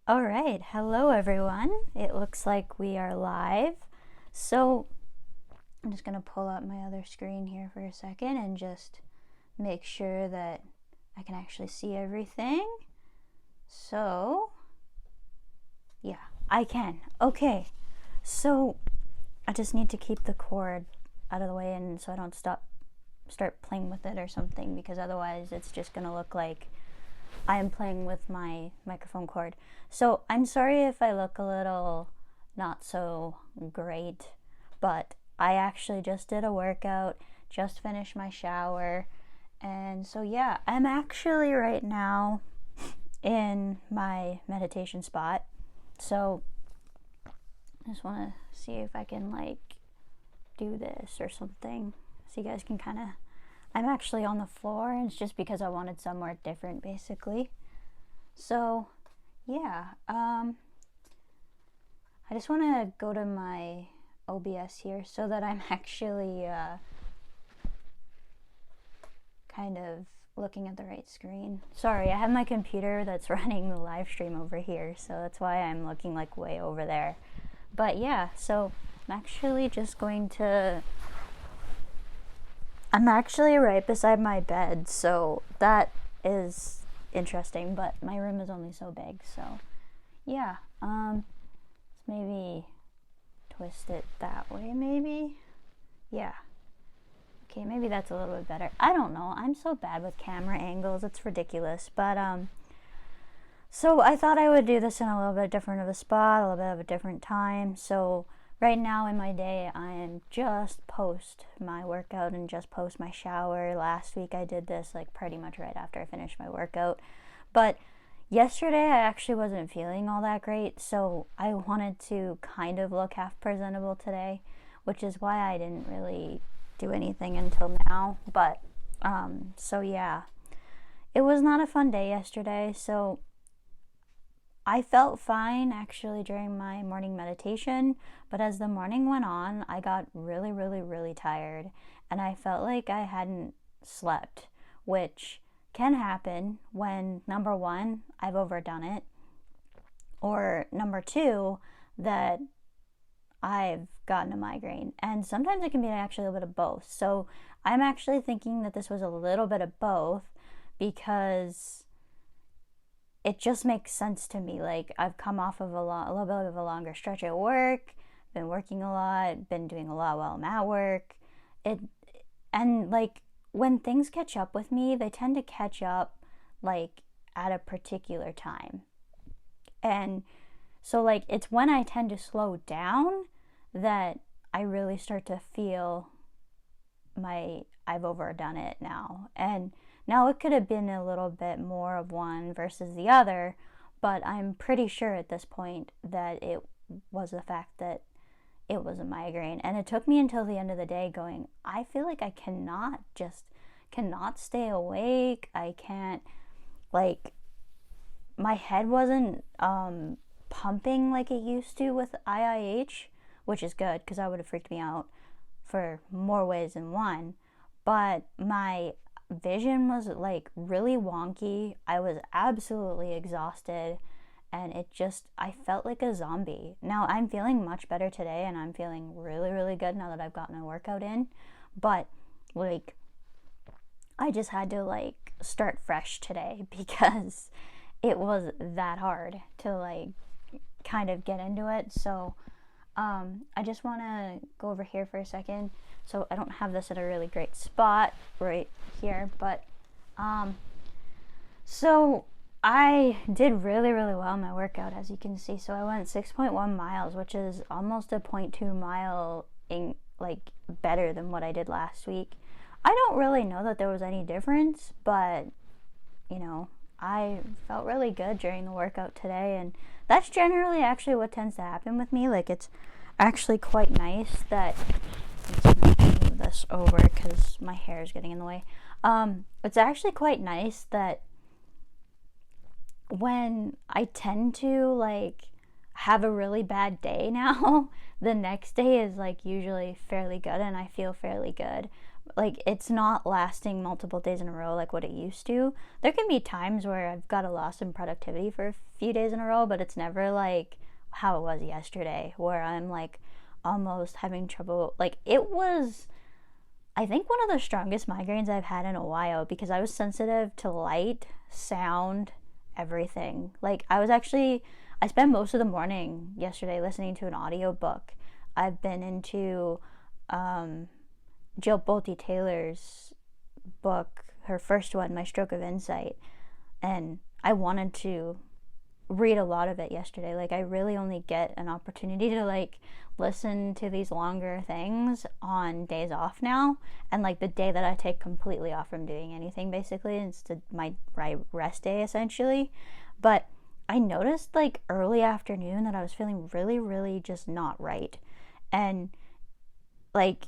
All right, hello everyone. It looks like we are live. So I'm just gonna pull up my other screen here for a second and just make sure that I can actually see everything. So yeah, I can. Okay, so I just need to keep the cord out of the way and so I don't start playing with it or something, because otherwise it's just gonna look like I am playing with my microphone cord. So I'm sorry if I look a little not so great, but I actually just did a workout, just finished my shower, and so yeah, I'm actually right now in my meditation spot. So I just want to see if I can do this or something so you guys can kind of. I'm actually on the floor, and it's just because I wanted somewhere different, basically. So, yeah, I just want to go to my OBS here so that I'm actually kind of looking at the right screen. Sorry, I have my computer that's running the live stream over here, so that's why I'm looking like way over there. But yeah, so I'm actually just going to... I'm actually right beside my bed, so that is interesting, but my room is only so big, so yeah. Let's maybe twist it that way, maybe. Yeah. Okay, maybe that's a little bit better. I don't know. I'm so bad with camera angles. It's ridiculous. But so I thought I would do this in a little bit different of a spot, a little bit of a different time. So right now in my day, I am just post my workout and just post my shower. Last week I did this like pretty much right after I finished my workout. But yesterday I actually wasn't feeling all that great, so I wanted to kind of look half presentable today, which is why I didn't really do anything until now. But so yeah, it was not a fun day yesterday, so I felt fine actually during my morning meditation, but as the morning went on, I got really, really, really tired, and I felt like I hadn't slept, which can happen when, number one, I've overdone it, or number two, that I've gotten a migraine. And sometimes it can be actually a little bit of both. So I'm actually thinking that this was a little bit of both, because it just makes sense to me. Like, I've come off of a little bit of a longer stretch at work, been working a lot, been doing a lot while I'm at work. And like, when things catch up with me, they tend to catch up like at a particular time. And so like, it's when I tend to slow down that I really start to feel I've overdone it now. And now it could have been a little bit more of one versus the other, but I'm pretty sure at this point that it was the fact that it was a migraine. And it took me until the end of the day going, I feel like I cannot stay awake. I can't, like, my head wasn't pumping like it used to with IIH, which is good because that would have freaked me out for more ways than one. But my vision was like really wonky. I was absolutely exhausted, and I felt like a zombie. Now I'm feeling much better today, and I'm feeling really, really good now that I've gotten a workout in. But like, I just had to like start fresh today because it was that hard to like kind of get into it. So I just want to go over here for a second. So I don't have this at a really great spot right here, but so I did really, really well in my workout, as you can see. So I went 6.1 miles, which is almost a 0.2 mile like better than what I did last week. I don't really know that there was any difference, but you know, I felt really good during the workout today, and that's generally actually what tends to happen with me. Like, it's actually quite nice that... Let's move this over because my hair is getting in the way. It's actually quite nice that when I tend to like have a really bad day now, the next day is like usually fairly good and I feel fairly good. like it's not lasting multiple days in a row like what it used to. There can be times where I've got a loss in productivity for a few days in a row, but it's never like how it was yesterday where I'm like almost having trouble. Like it was, I think, one of the strongest migraines I've had in a while because I was sensitive to light, sound, everything. Like I spent most of the morning yesterday listening to an audiobook. I've been into Jill Bolte Taylor's book, her first one, My Stroke of Insight, and I wanted to read a lot of it yesterday. Like I really only get an opportunity to like listen to these longer things on days off now, and like the day that I take completely off from doing anything basically, it's my rest day essentially. But I noticed like early afternoon that I was feeling really, really just not right, and like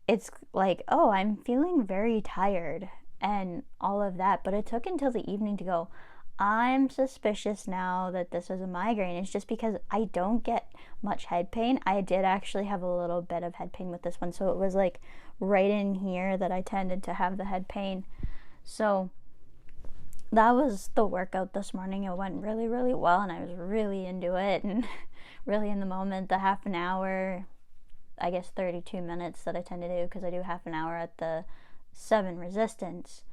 it's like, oh, I'm feeling very tired and all of that. But it took until the evening to go, I'm suspicious now that this is a migraine. It's just because I don't get much head pain. I did actually have a little bit of head pain with this one. So it was like right in here that I tended to have the head pain. So that was the workout this morning. It went really, really well, and I was really into it and really in the moment. The half an hour, I guess 32 minutes that I tend to do, because I do half an hour at the 7 resistance,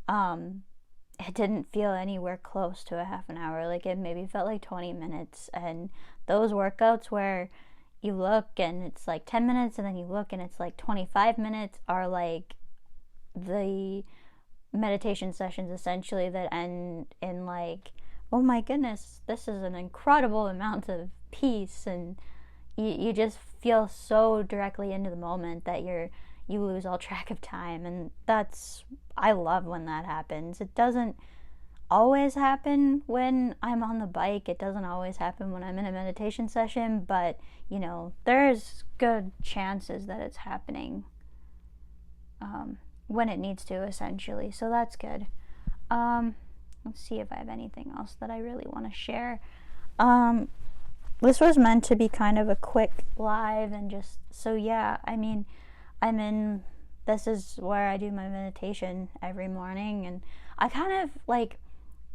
it didn't feel anywhere close to a half an hour. Like it maybe felt like 20 minutes. And those workouts where you look and it's like 10 minutes and then you look and it's like 25 minutes are like the meditation sessions essentially that end in like, oh my goodness, this is an incredible amount of peace, and you just feel so directly into the moment that you lose all track of time. And I love when that happens. It doesn't always happen when I'm on the bike. It doesn't always happen when I'm in a meditation session, but there's good chances that it's happening when it needs to, essentially. So that's good. Let's see if I have anything else that I really want to share. This was meant to be kind of a quick live, and just so yeah, I mean, this is where I do my meditation every morning, and I kind of like,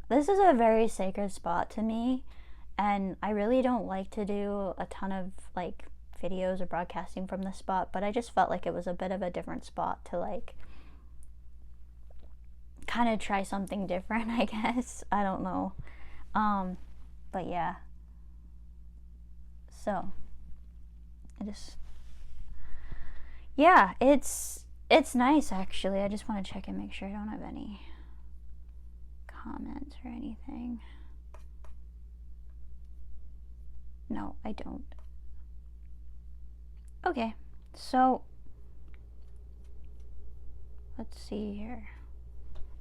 this is a very sacred spot to me, and I really don't like to do a ton of like videos or broadcasting from this spot, but I just felt like it was a bit of a different spot to like kind of try something different, I guess. I don't know. But yeah. So it's nice actually. I just want to check and make sure I don't have any comments or anything. No, I don't. Okay, so let's see here.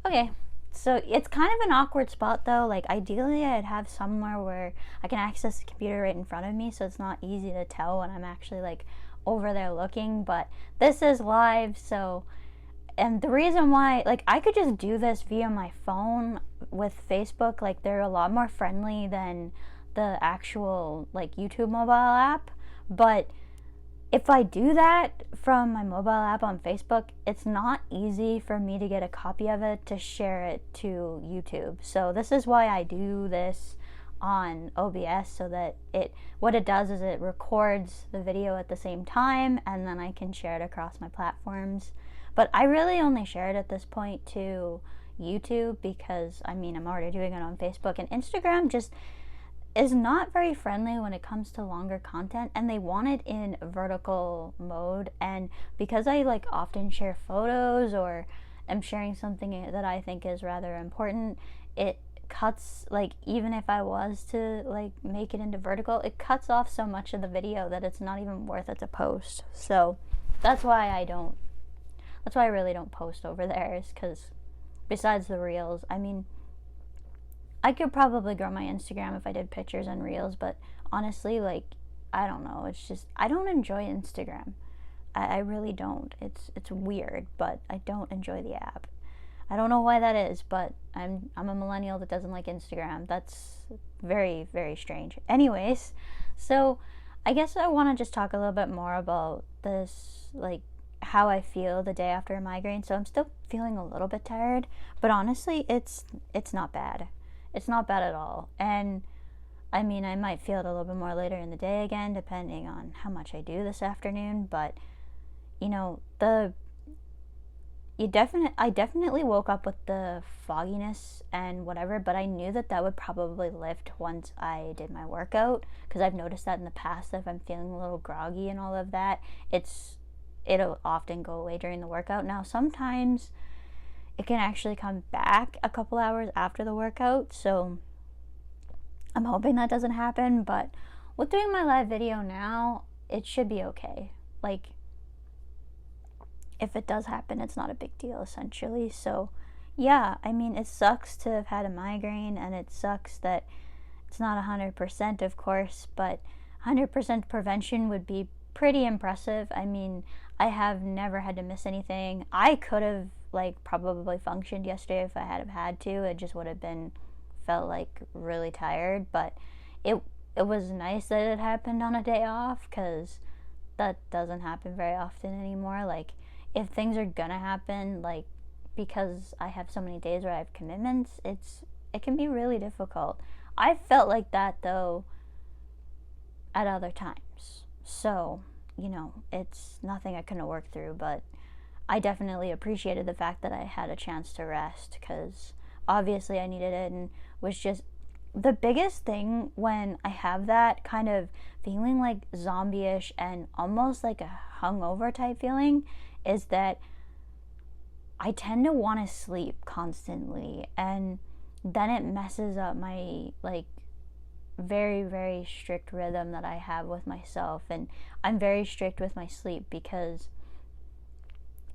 Okay, so it's kind of an awkward spot though. Like ideally I'd have somewhere where I can access the computer right in front of me, so it's not easy to tell when I'm actually like over there looking. But this is live, so, and the reason why, like, I could just do this via my phone with Facebook. Like they're a lot more friendly than the actual like YouTube mobile app, but if I do that from my mobile app on Facebook, it's not easy for me to get a copy of it to share it to YouTube. So this is why I do this on OBS, so that what it does is it records the video at the same time, and then I can share it across my platforms. But I really only share it at this point to YouTube, because I mean, I'm already doing it on Facebook, and Instagram just is not very friendly when it comes to longer content, and they want it in vertical mode. And because I like often share photos or am sharing something that I think is rather important, it cuts, like, even if I was to like make it into vertical, it cuts off so much of the video that it's not even worth it to post. So that's why I really don't post over there, is because besides the reels, I mean, I could probably grow my Instagram if I did pictures and reels, but honestly, like, I don't know. It's just, I don't enjoy Instagram. I really don't. It's weird, but I don't enjoy the app. I don't know why that is, but I'm a millennial that doesn't like Instagram. That's very, very strange. Anyways, so I guess I want to just talk a little bit more about this, like, how I feel the day after a migraine. So I'm still feeling a little bit tired, but honestly, it's not bad. It's not bad at all. And I mean, I might feel it a little bit more later in the day again, depending on how much I do this afternoon. But you know, I definitely woke up with the fogginess and whatever, but I knew that would probably lift once I did my workout, because I've noticed that in the past, that if I'm feeling a little groggy and all of that, it'll often go away during the workout. Now, sometimes it can actually come back a couple hours after the workout, so I'm hoping that doesn't happen. But with doing my live video now, it should be okay. Like, if it does happen, it's not a big deal, essentially. So yeah, I mean, it sucks to have had a migraine, and it sucks that it's not 100%, of course, but 100% prevention would be pretty impressive. I mean, I have never had to miss anything. I could have probably functioned yesterday if I had to. It just would have felt like really tired, but it was nice that it happened on a day off, because that doesn't happen very often anymore. Like, if things are gonna happen, like, because I have so many days where I have commitments, it can be really difficult. I felt like that though at other times. So, you know, it's nothing I couldn't work through, but I definitely appreciated the fact that I had a chance to rest, because obviously I needed it, and was just the biggest thing when I have that kind of feeling like zombie-ish and almost like a hungover type feeling is that I tend to want to sleep constantly, and then it messes up my very, very strict rhythm that I have with myself. And I'm very strict with my sleep because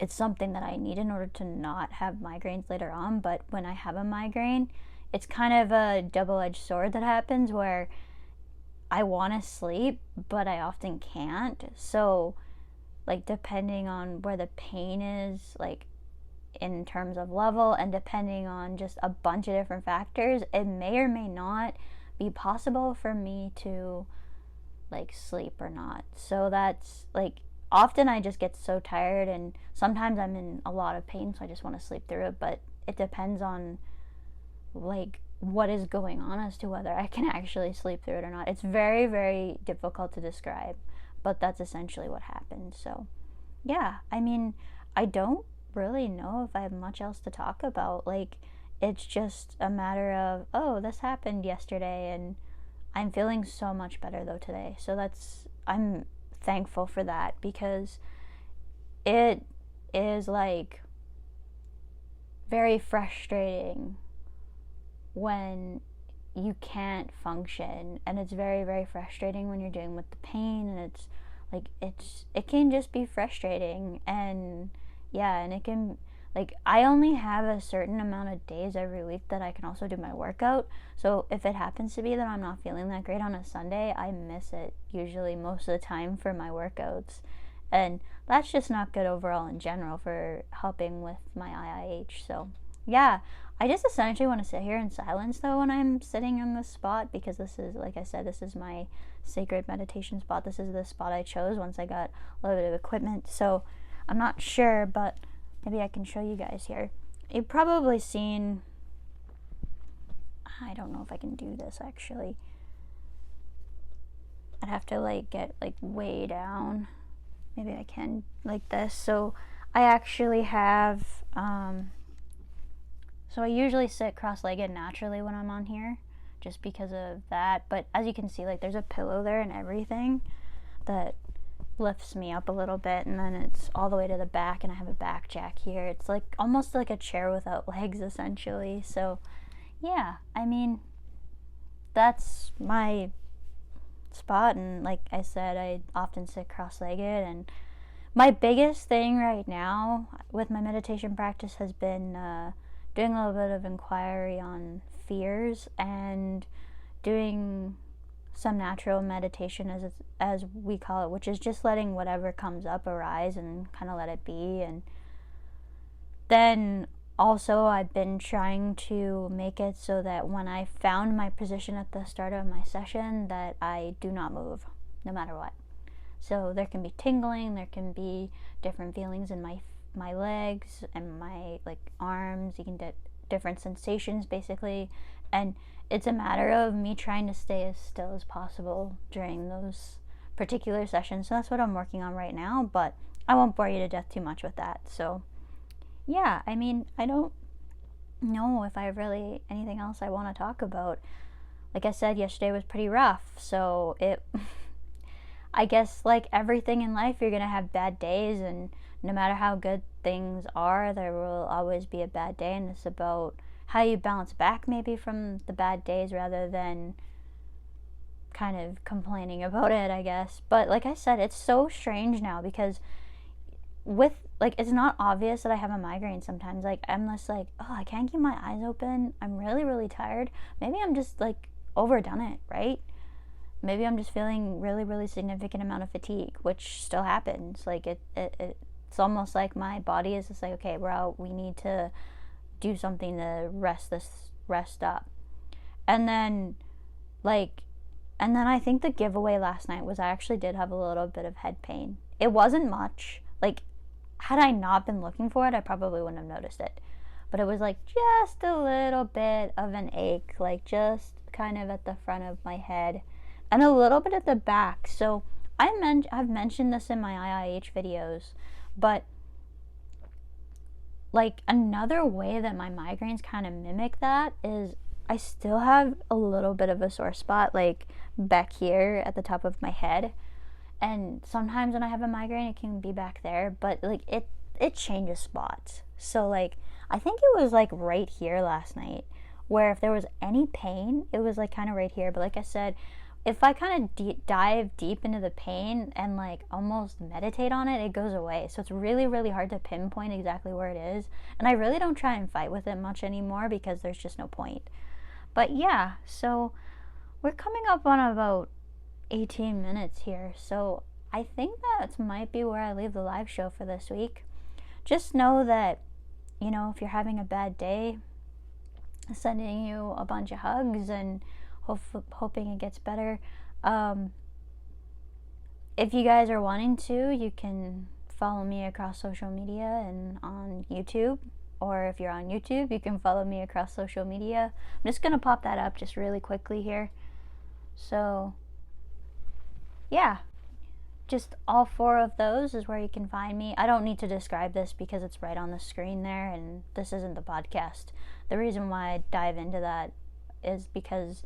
it's something that I need in order to not have migraines later on. But when I have a migraine, it's kind of a double-edged sword that happens, where I want to sleep, but I often can't. So depending on where the pain is, in terms of level, and depending on just a bunch of different factors, it may or may not be possible for me to sleep or not. So that's often I just get so tired, and sometimes I'm in a lot of pain, so I just want to sleep through it. But it depends on what is going on as to whether I can actually sleep through it or not. It's very, very difficult to describe, but that's essentially what happened. So yeah, I mean, I don't really know if I have much else to talk about. It's just a matter of, oh, this happened yesterday, and I'm feeling so much better though today. So I'm thankful for that, because it is very frustrating when you can't function, and it's very, very frustrating when you're dealing with the pain, and it can just be frustrating. And yeah, and it can I only have a certain amount of days every week that I can also do my workout. So if it happens to be that I'm not feeling that great on a Sunday, I miss it usually most of the time for my workouts. And that's just not good overall in general for helping with my IIH. So yeah, I just essentially want to sit here in silence though when I'm sitting in this spot, because this is, like I said, this is my sacred meditation spot. This is the spot I chose once I got a little bit of equipment. So I'm not sure, but maybe I can show you guys here. You've probably seen, I don't know if I can do this actually. I'd have to get way down. Maybe I can like this. So I actually have, so I usually sit cross-legged naturally when I'm on here, just because of that. But as you can see, there's a pillow there and everything that lifts me up a little bit, and then it's all the way to the back, and I have a back jack here. It's almost like a chair without legs, essentially. So yeah, I mean, that's my spot, and like I said, I often sit cross-legged. And my biggest thing right now with my meditation practice has been doing a little bit of inquiry on fears, and doing some natural meditation, as we call it, which is just letting whatever comes up arise and kind of let it be. And then also I've been trying to make it so that when I found my position at the start of my session, that I do not move no matter what. So there can be tingling, there can be different feelings in my legs and my like arms. You can get different sensations basically, and it's a matter of me trying to stay as still as possible during those particular sessions. So that's what I'm working on right now, but I won't bore you to death too much with that. So yeah, I mean, I don't know if I have really anything else I want to talk about. Like I said, yesterday was pretty rough, so it I guess like everything in life, you're gonna have bad days, and no matter how good things are, there will always be a bad day, and it's about how you bounce back maybe from the bad days rather than kind of complaining about it, I guess. But like I said, it's so strange now because with like it's not obvious that I have a migraine sometimes. Like I'm just like, oh, I can't keep my eyes open. I'm really, really tired. Maybe I'm just like overdone it, right? Maybe I'm just feeling really, really significant amount of fatigue, which still happens. Like it's almost like my body is just like, okay, we're out. We need to do something to rest up. And then like and then I think the giveaway last night was I actually did have a little bit of head pain. It wasn't much. Like had I not been looking for it, I probably wouldn't have noticed it. But it was like just a little bit of an ache, like just kind of at the front of my head and a little bit at the back. So I've mentioned this in my IIH videos, but like another way that my migraines kind of mimic that is I still have a little bit of a sore spot like back here at the top of my head. And sometimes when I have a migraine, it can be back there, but like it changes spots. So like I think it was like right here last night, where if there was any pain, it was like kind of right here. But like I said, if I kind of dive deep into the pain and like almost meditate on it, it goes away. So it's really, really hard to pinpoint exactly where it is. And I really don't try and fight with it much anymore because there's just no point. But yeah, so we're coming up on about 18 minutes here, so I think that might be where I leave the live show for this week. Just know that, you know, if you're having a bad day, sending you a bunch of hugs and hoping it gets better. If you guys are wanting to, you can follow me across social media and on YouTube. Or if you're on YouTube, you can follow me across social media. I'm just going to pop that up just really quickly here. So yeah, just all four of those is where you can find me. I don't need to describe this because it's right on the screen there, and this isn't the podcast. The reason why I dive into that is because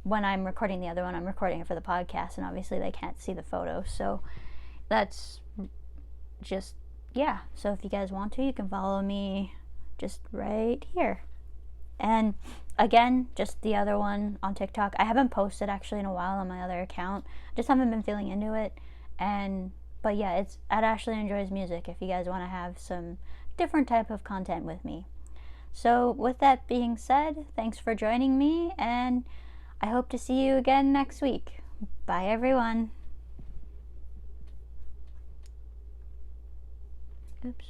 when I'm recording the other one, I'm recording it for the podcast, and obviously they can't see the photo. So that's just, yeah. So if you guys want to, you can follow me just right here. And again, just the other one on TikTok. I haven't posted actually in a while on my other account. Just haven't been feeling into it. But yeah, it's at Ashley Enjoys Music if you guys want to have some different type of content with me. So with that being said, thanks for joining me, and I hope to see you again next week. Bye everyone. Oops.